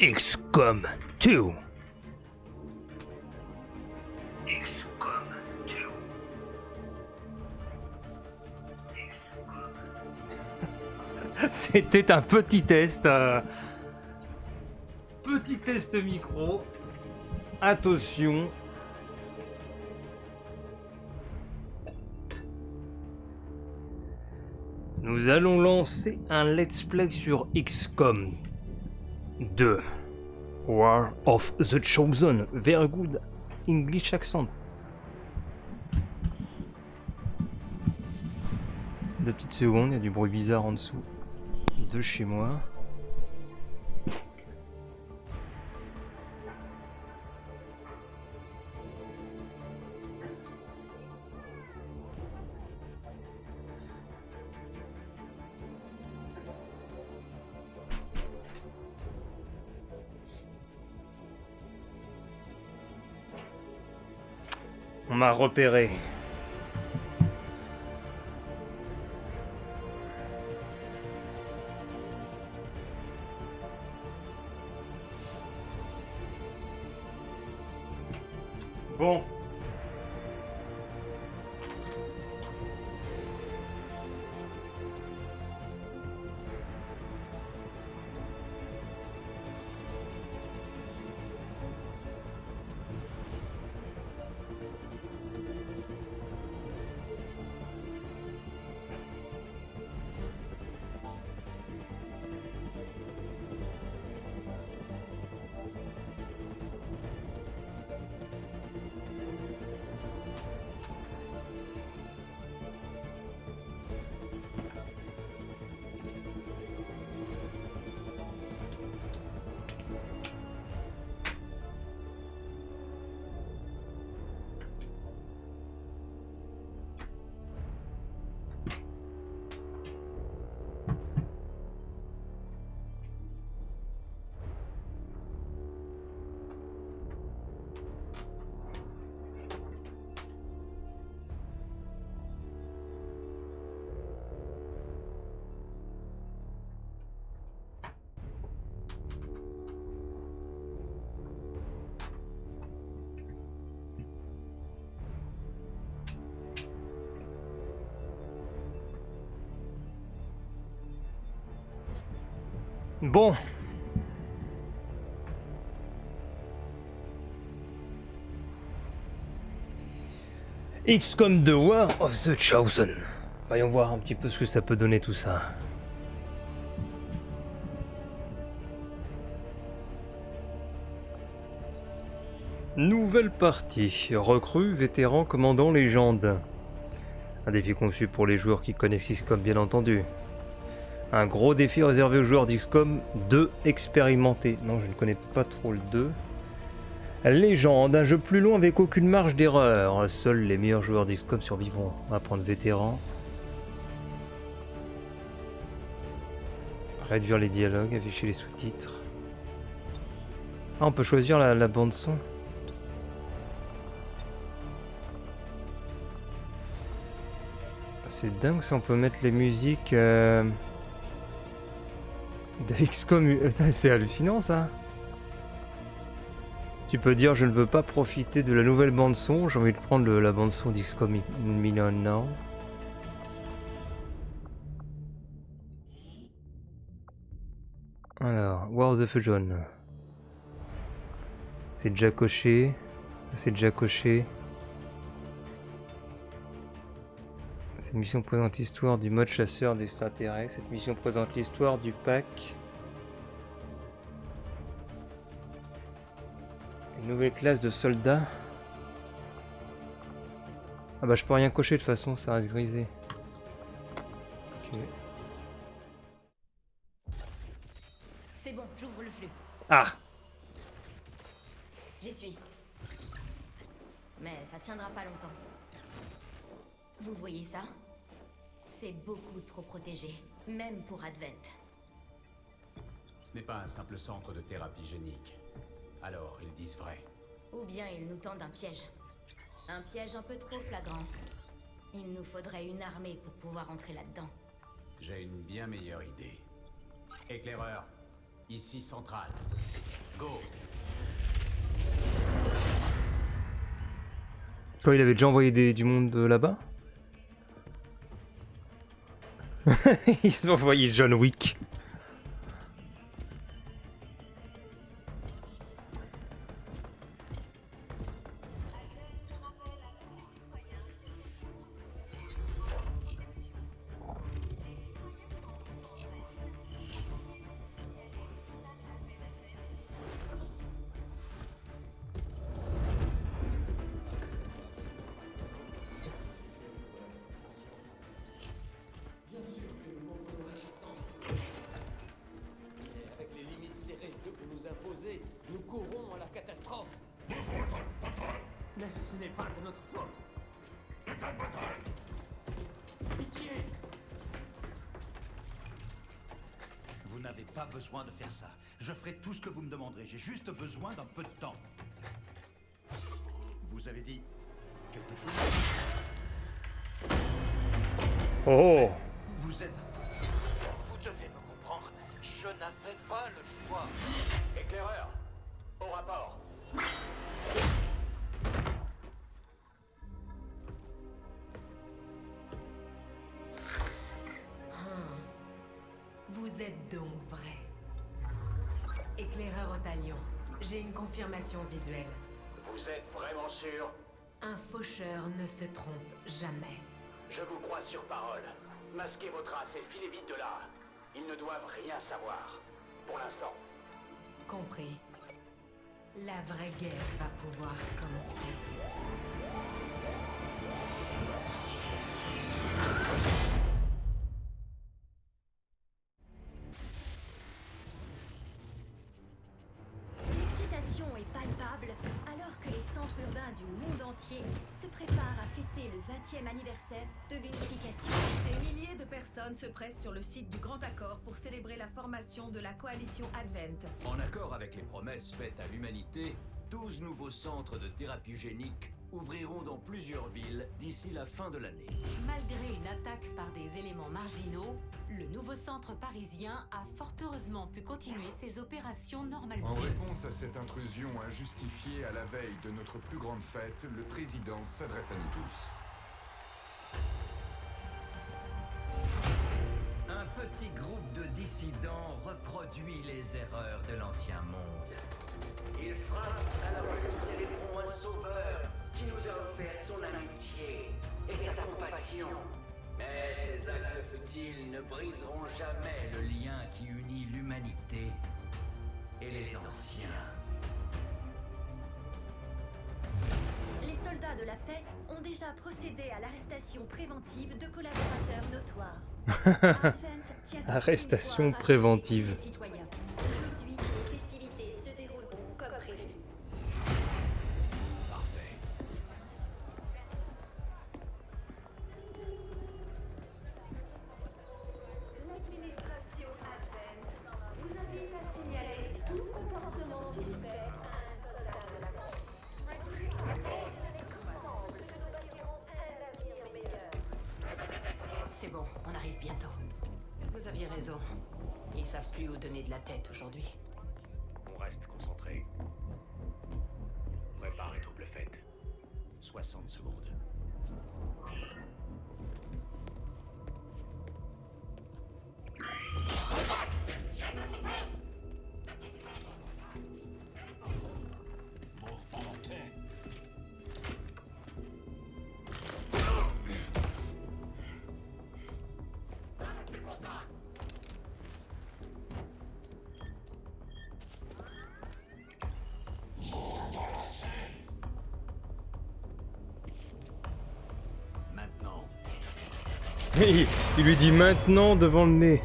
XCOM 2. XCOM 2. C'était un petit test. Petit test micro. Attention. Nous allons lancer un let's play sur XCOM 2. War of the Chosen. Very good English accent. 2 petites secondes, il y a du bruit bizarre en dessous de chez moi. On m'a repéré. Bon. Bon. XCOM 2 War of the Chosen. Voyons voir un petit peu ce que ça peut donner tout ça. Nouvelle partie. Recrue, vétéran, commandant, légende. Un défi conçu pour les joueurs qui connaissent XCOM bien entendu. Un gros défi réservé aux joueurs d'XCOM 2 expérimentés. Non, je ne connais pas trop le 2. Légende, un jeu plus long avec aucune marge d'erreur. Seuls les meilleurs joueurs d'XCOM survivront. On va prendre vétéran. Réduire les dialogues, afficher les sous-titres. Ah, on peut choisir la bande son. C'est dingue si on peut mettre les musiques... de XCOM, c'est hallucinant ça. Tu peux dire je ne veux pas profiter de la nouvelle bande son, j'ai envie de prendre la bande son d'XCOM Million Now. Alors, War of the Fusion. C'est déjà coché. C'est déjà coché. Cette mission présente l'histoire du mode chasseur d'extraterrestres. Cette mission présente l'histoire du pack. Une nouvelle classe de soldats. Ah bah je peux rien cocher de toute façon, ça reste grisé. Ok. C'est bon, j'ouvre le flux. Ah! J'y suis. Mais ça tiendra pas longtemps. Vous voyez ça? C'est beaucoup trop protégé, même pour Advent. Ce n'est pas un simple centre de thérapie génique. Alors, ils disent vrai. Ou bien ils nous tendent un piège. Un piège un peu trop flagrant. Il nous faudrait une armée pour pouvoir entrer là-dedans. J'ai une bien meilleure idée. Éclaireur, ici centrale. Go. Quoi, il avait déjà envoyé du monde là-bas? Ils ont envoyé John Wick. Nous courons à la catastrophe. Mais ce n'est pas de notre faute. Pitié. Vous n'avez pas besoin de faire ça. Je ferai tout ce que vous me demanderez. J'ai juste besoin d'un peu de temps. Vous avez dit quelque chose? Oh! Vous êtes... Vous devez me comprendre. Je n'avais pas le choix. Éclaireur, au rapport. Vous êtes donc vrai. Éclaireur Otalion, j'ai une confirmation visuelle. Vous êtes vraiment sûr? Un faucheur ne se trompe jamais. Je vous crois sur parole. Masquez vos traces et filez vite de là. Ils ne doivent rien savoir. Pour l'instant. Compris. La vraie guerre va pouvoir commencer. L'excitation est palpable alors que les centres urbains du monde entier se préparent à fêter le 20e anniversaire de l'unification. Des milliers de personnes se pressent sur le site du Grand Accord pour célébrer la formation de la coalition Advent. En accord avec les promesses faites à l'humanité, 12 nouveaux centres de thérapie génique ouvriront dans plusieurs villes d'ici la fin de l'année. Malgré une attaque par des éléments marginaux, le nouveau centre parisien a fort heureusement pu continuer ses opérations normalement. En réponse à cette intrusion injustifiée à la veille de notre plus grande fête, le président s'adresse à nous tous. Un petit groupe de dissidents reproduit les erreurs de l'ancien monde. Il frappe alors que nous célébrons un sauveur qui nous a offert son amitié et sa compassion. Mais ces actes futiles ne briseront jamais le lien qui unit l'humanité et les anciens. Les soldats de la paix ont déjà procédé à l'arrestation préventive de collaborateurs notoires. Advent tient à Arrestation une fois préventive. rassurer les citoyens. Aujourd'hui, les festivités se dérouleront comme prévu. Parfait. L'administration Advent vous invite à signaler tout comportement suspect à un soldat de la paix. C'est bon, on arrive bientôt. Vous aviez raison. Ils savent plus où donner de la tête aujourd'hui. On reste concentré. Préparez double fête. 60 secondes. Maintenant. Il lui dit maintenant devant le nez.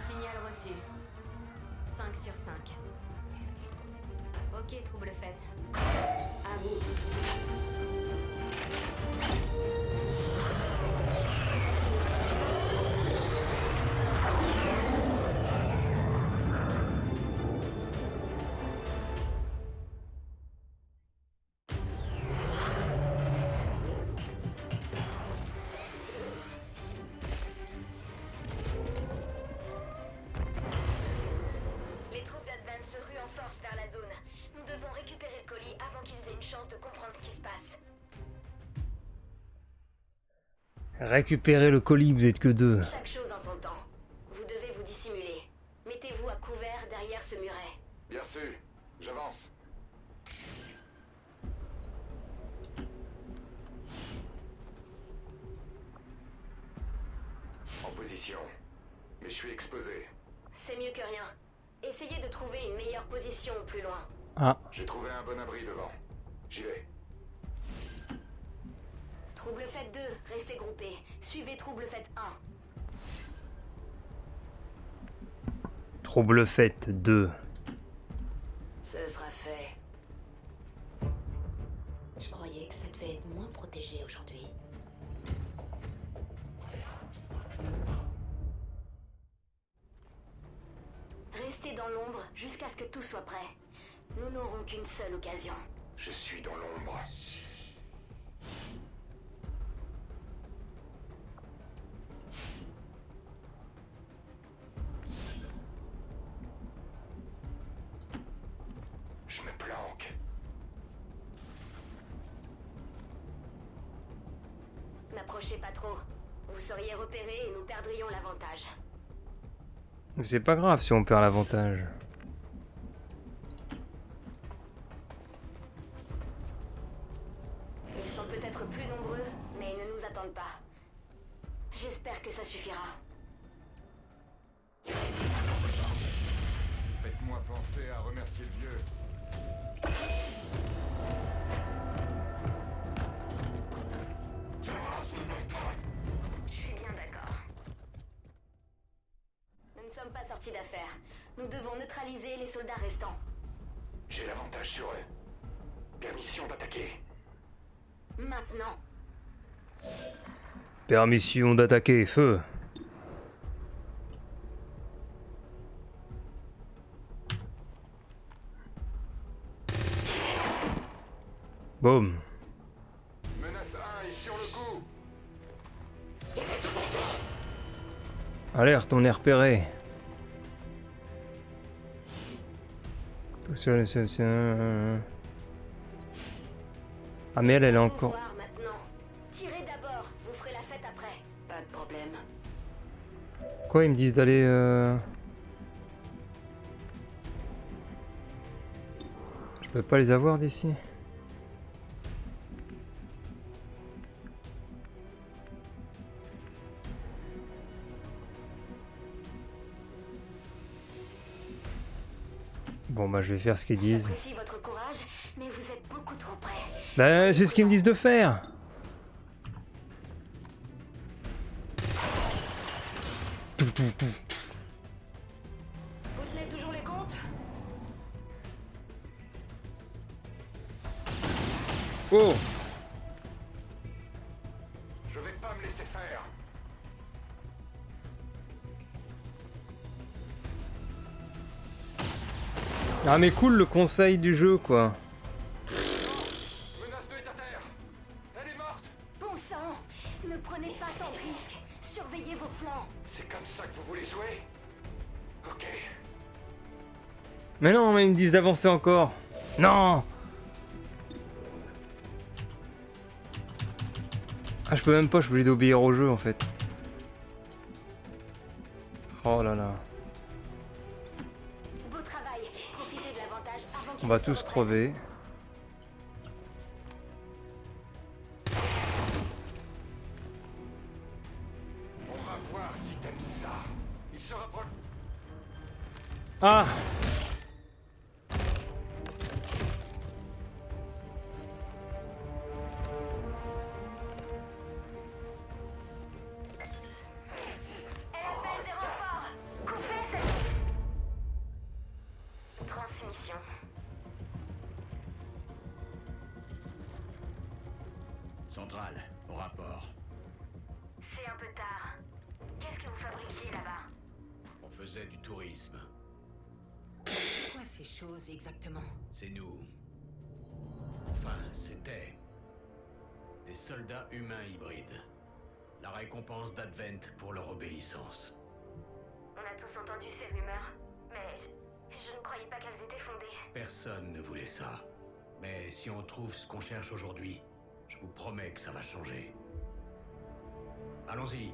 Signal reçu. 5 sur 5. Ok, trouble faite. À vous. force vers la zone. Nous devons récupérer le colis avant qu'ils aient une chance de comprendre ce qui se passe. Récupérez le colis, vous êtes que 2. Chaque chose en son temps. Vous devez vous dissimuler. Mettez-vous à couvert derrière ce muret. Bien sûr, j'avance. En position. Mais je suis exposé. C'est mieux que rien. Essayez de trouver une meilleure position plus loin. Ah. J'ai trouvé un bon abri devant. J'y vais. Trouble fait 2, restez groupés. Suivez trouble fait 1. Trouble fait 2. Ce sera fait. Je croyais que ça devait être moins protégé aujourd'hui. Restez dans l'ombre jusqu'à ce que tout soit prêt. Nous n'aurons qu'une seule occasion. Je suis dans l'ombre. Je me planque. N'approchez pas trop. Vous seriez repérés et nous perdrions l'avantage. C'est pas grave si on perd l'avantage. Ils sont peut-être plus nombreux, mais ils ne nous attendent pas. J'espère que ça suffira. Faites-moi penser à remercier le vieux. Je suis bien d'accord. Nous ne sommes pas sortis d'affaire. Nous devons neutraliser les soldats restants. J'ai l'avantage sur eux. Permission d'attaquer. Maintenant. Permission d'attaquer, feu. Boum. Menace 1 est sur le coup. Alerte, on est repéré. Ah mais elle est encore... Voir maintenant. Tirez d'abord, vous ferez la fête après. Pas de problème. Quoi, ils me disent d'aller... Je peux pas les avoir d'ici? Bon bah je vais faire ce qu'ils disent. J'apprécie votre courage, mais vous êtes beaucoup trop près. Bah c'est ce qu'ils me disent de faire. Vous tenez toujours les comptes? Oh! Je vais pas me laisser faire. Ah mais cool le conseil du jeu quoi. Menace 2 est à terre. Elle est morte. Bon sang! Ne prenez pas tant de risques. Surveillez vos flancs. C'est comme ça que vous voulez jouer? Ok. Mais non, mais ils me disent d'avancer encore. Non! Ah je peux même pas, je suis obligé d'obéir au jeu en fait. Oh là là. Beau travail. Profitez de l'avantage avant qu'il On va ne soit tous prêt. crever. On va voir si t'aimes ça. Il se rapproche. Ah! Elle appelle des renforts. Coupez cette... Transmission. Centrale, au rapport. C'est un peu tard. Qu'est-ce que vous fabriquiez là-bas? On faisait du tourisme. Quoi ces choses exactement? C'est nous. Enfin, c'était... des soldats humains hybrides. La récompense d'Advent pour leur obéissance. On a tous entendu ces rumeurs, mais je ne croyais croyais pas qu'elles étaient fondées. Personne ne voulait ça. Mais si on trouve ce qu'on cherche aujourd'hui, je vous promets que ça va changer. Allons-y.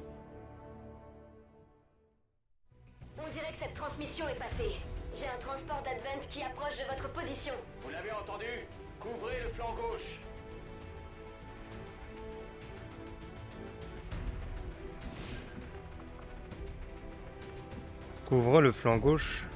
On dirait que cette transmission est passée. J'ai un transport d'Advent qui approche de votre position. Vous l'avez entendu? Couvrez le flanc gauche. Couvre le flanc gauche.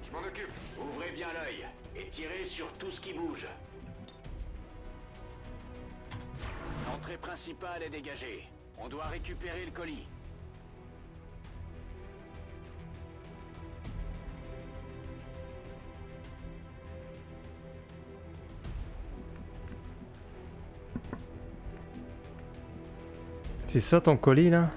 Je m'en occupe. Ouvrez bien l'œil et tirez sur tout ce qui bouge. L'entrée principale est dégagée. On doit récupérer le colis. C'est ça ton colis là?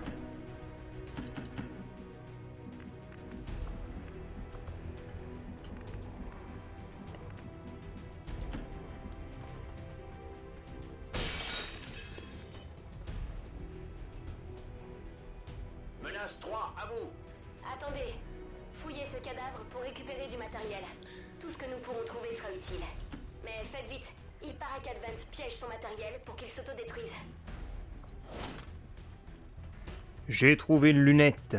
Menace 3, à vous. Attendez. Fouillez ce cadavre pour récupérer du matériel. Tout ce que nous pourrons trouver sera utile. Mais faites vite. Il paraît qu'Advent piège son matériel pour qu'il s'autodétruise. J'ai trouvé une lunette.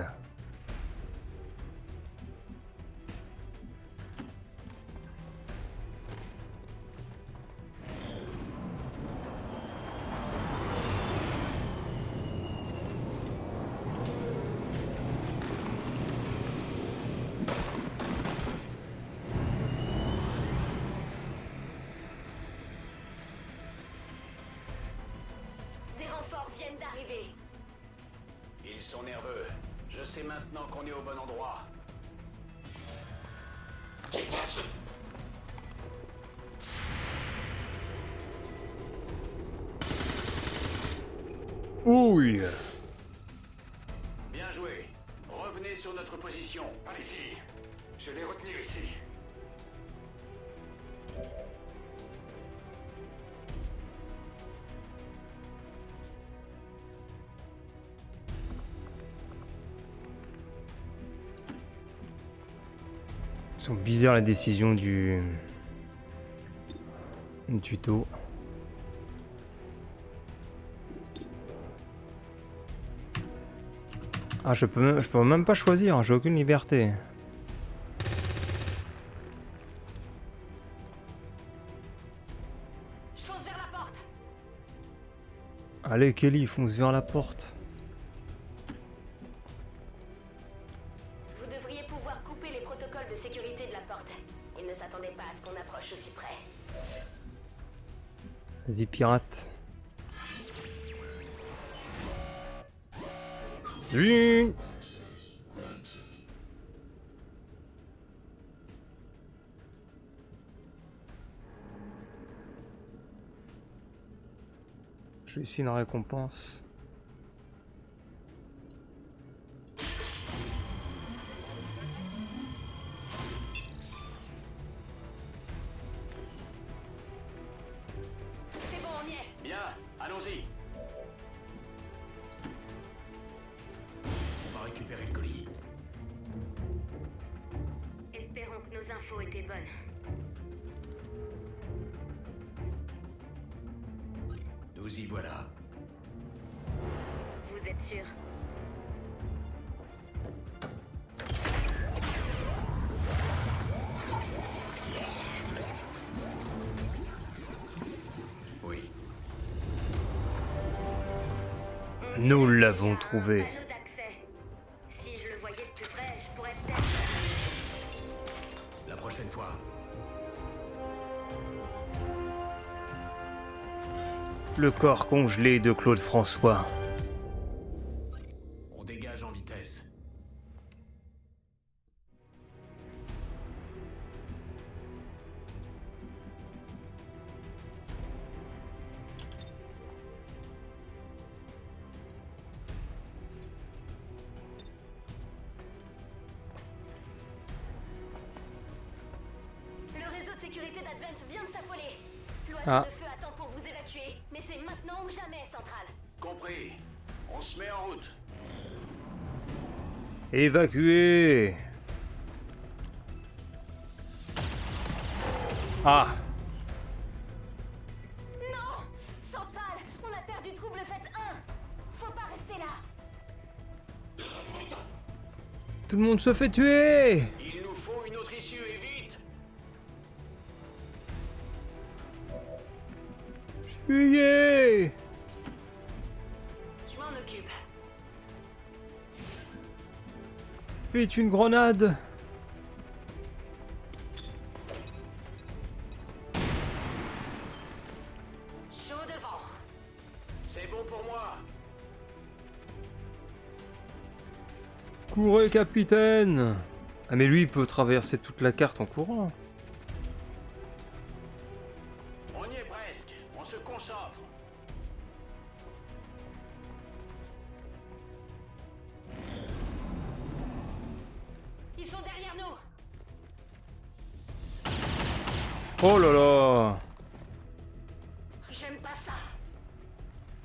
Des renforts viennent d'arriver. Ils sont nerveux. Je sais maintenant qu'on est au bon endroit. Ouille. Bien joué. Revenez sur notre position. Allez-y. Je vais retenir ici. Ils sont bizarres les décisions du tuto. Ah, je peux même pas choisir, hein, j'ai aucune liberté. Je fonce vers la porte. Allez Kelly, fonce vers la porte. Vous devriez pouvoir couper les protocoles de sécurité de la porte. Ils ne s'attendaient pas à ce qu'on approche aussi près. Vas-y pirate. Oui. Je vais essayer une récompense. C'est bon, on y est. Bien, allons-y. On va récupérer le colis. Espérons que nos infos étaient bonnes. Nous y voilà. Vous êtes sûr? Oui. Nous l'avons trouvé. Panneau d'accès. Si je le voyais de plus près, je pourrais peut-être... La prochaine fois. Le corps congelé de Claude François. On dégage en vitesse. Le réseau de sécurité sécurité d'Advent vient de s'affoler. L'oiseau Ah. de feu attend pour vous évacuer, mais c'est maintenant ou jamais, Central. Compris. On se met en route. Évacuer. Ah. Non! Central, on a perdu trouble fait 1. Faut pas rester là. Tout le monde se fait tuer. Il nous faut une autre issue et vite. Fuyez. Je m'en occupe. Vite, une grenade. Chaud devant. C'est bon pour moi. Courez, capitaine. Ah mais lui, il peut traverser toute la carte en courant. On y est presque. On se concentre. Ils sont derrière nous. Oh là là. J'aime pas ça.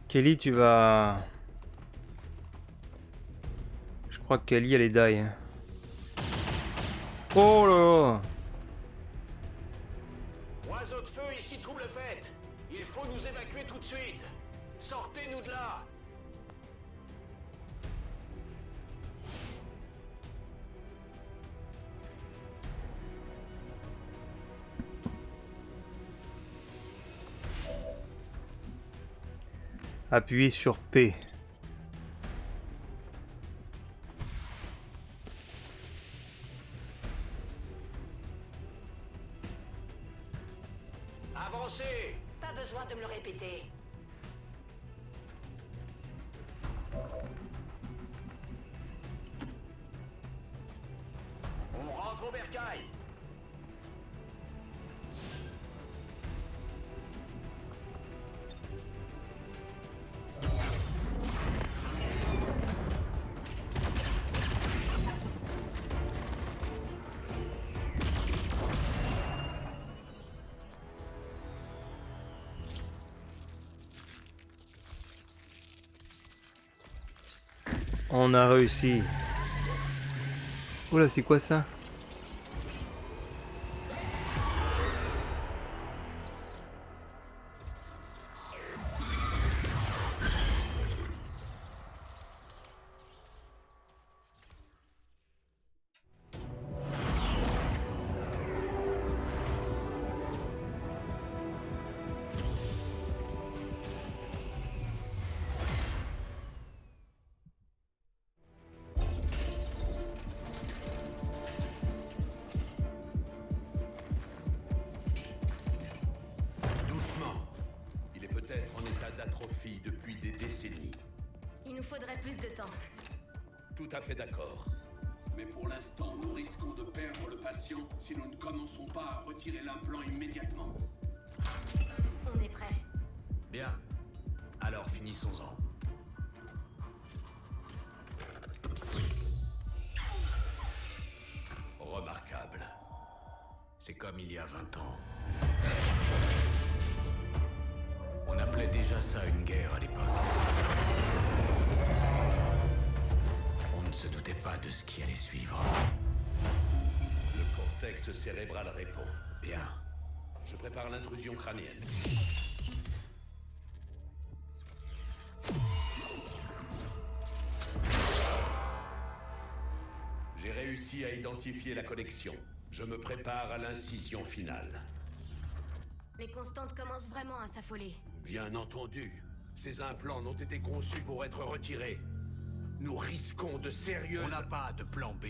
Kelly, tu vas... Je crois que Kelly, elle est die. Oh là là. Oiseau de feu, ici trouble fait. Il faut nous évacuer tout de suite. Sortez-nous de là. Appuyez sur P. Avancez. Pas besoin de me le répéter. On rentre au bercail. On a réussi. Oh là, c'est quoi ça? Doucement. Il est peut-être en état d'atrophie depuis des décennies. Il nous faudrait plus de temps. Tout à fait d'accord. Mais pour l'instant, nous risquons de perdre le patient si nous ne commençons pas à retirer l'implant immédiatement. On est prêt. Bien. Alors finissons-en. Remarquable. C'est comme il y a 20 ans. On appelait déjà ça une guerre à l'époque. On ne se doutait pas de ce qui allait suivre. Le cortex cérébral répond. Bien. Je prépare l'intrusion crânienne. J'ai réussi à identifier la connexion. Je me prépare à l'incision finale. Les constantes commencent vraiment à s'affoler. Bien entendu, ces implants n'ont été conçus pour être retirés. Nous risquons de sérieux... On n'a pas de plan B.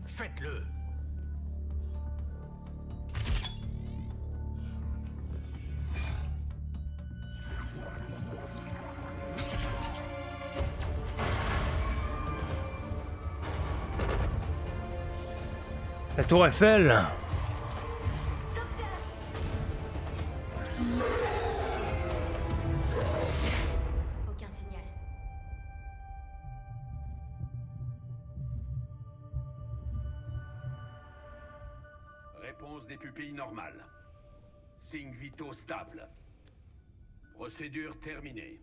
Faites-le. La tour Eiffel. Aucun signal. Réponse des pupilles normales. Signes vitaux stables. Procédure terminée.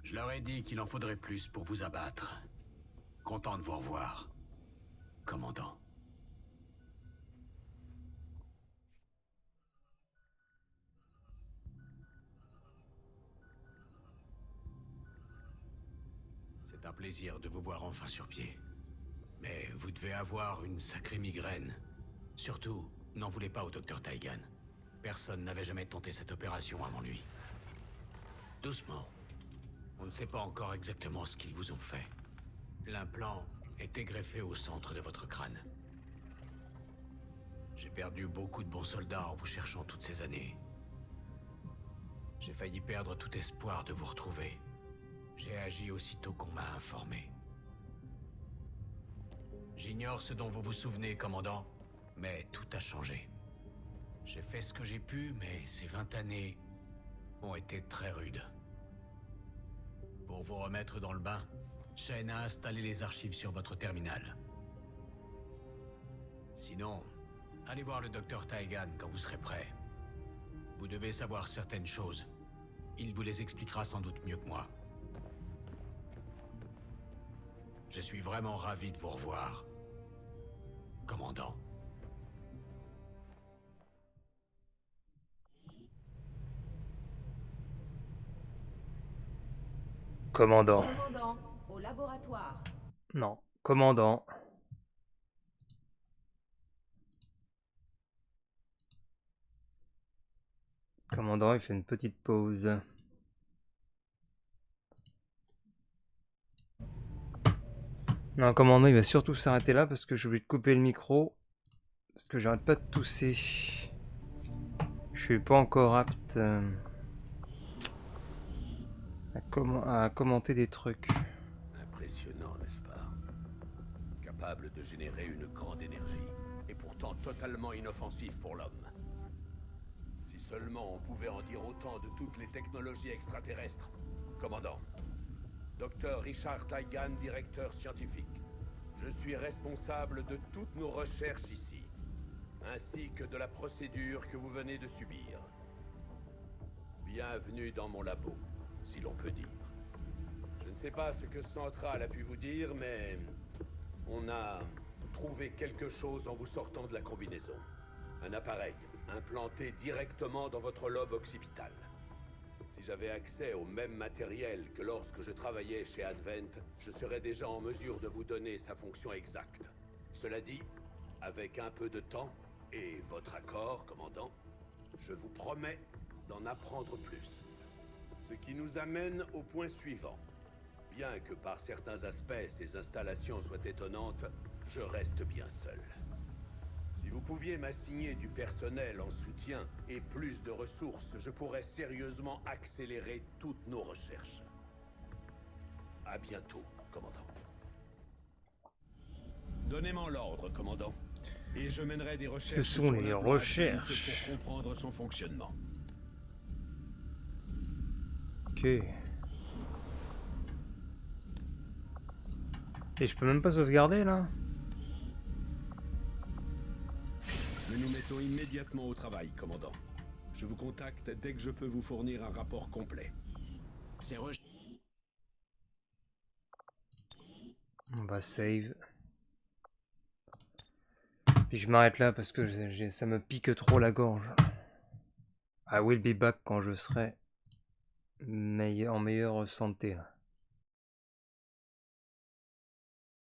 Je leur ai dit qu'il en faudrait plus pour vous abattre. Content de vous revoir, commandant. C'est un plaisir de vous voir enfin sur pied. Mais vous devez avoir une sacrée migraine. Surtout, n'en voulez pas au docteur Taigan. Personne n'avait jamais tenté cette opération avant lui. Doucement. On ne sait pas encore exactement ce qu'ils vous ont fait. L'implant était greffé au centre de votre crâne. J'ai perdu beaucoup de bons soldats en vous cherchant toutes ces années. J'ai failli perdre tout espoir de vous retrouver. J'ai agi aussitôt qu'on m'a informé. J'ignore ce dont vous vous souvenez, commandant, mais tout a changé. J'ai fait ce que j'ai pu, mais ces 20 années ont été très rudes. Pour vous remettre dans le bain, Shen a installé les archives sur votre terminal. Sinon, allez voir le docteur Taigan quand vous serez prêt. Vous devez savoir certaines choses. Il vous les expliquera sans doute mieux que moi. Je suis vraiment ravi de vous revoir, commandant. Commandant. Commandant, au laboratoire. Non, commandant. Commandant, il fait une petite pause. Non, commandant, il va surtout s'arrêter là parce que j'ai oublié de couper le micro. Parce que j'arrête pas de tousser. Je suis pas encore apte à commenter des trucs. Impressionnant, n'est-ce pas? Capable de générer une grande énergie, et pourtant totalement inoffensif pour l'homme. Si seulement on pouvait en dire autant de toutes les technologies extraterrestres. Commandant. Docteur Richard Taigan, directeur scientifique. Je suis responsable de toutes nos recherches ici, ainsi que de la procédure que vous venez de subir. Bienvenue dans mon labo, si l'on peut dire. Je ne sais pas ce que Central a pu vous dire, mais on a trouvé quelque chose en vous sortant de la combinaison. Un appareil implanté directement dans votre lobe occipital. Si j'avais accès au même matériel que lorsque je travaillais chez Advent, je serais déjà en mesure de vous donner sa fonction exacte. Cela dit, avec un peu de temps et votre accord, commandant, je vous promets d'en apprendre plus. Ce qui nous amène au point suivant. Bien que par certains aspects ces installations soient étonnantes, je reste bien seul. Si vous pouviez m'assigner du personnel en soutien et plus de ressources, je pourrais sérieusement accélérer toutes nos recherches. À bientôt, commandant. Donnez-moi l'ordre, commandant. Et je mènerai des recherches. Ce sont les recherches. Pour comprendre son fonctionnement. Ok. Et je peux même pas sauvegarder là? Nous nous mettons immédiatement au travail, commandant. Je vous contacte dès que je peux vous fournir un rapport complet. On va save. Puis je m'arrête là parce que ça me pique trop la gorge. I will be back quand je serai en meilleure santé là.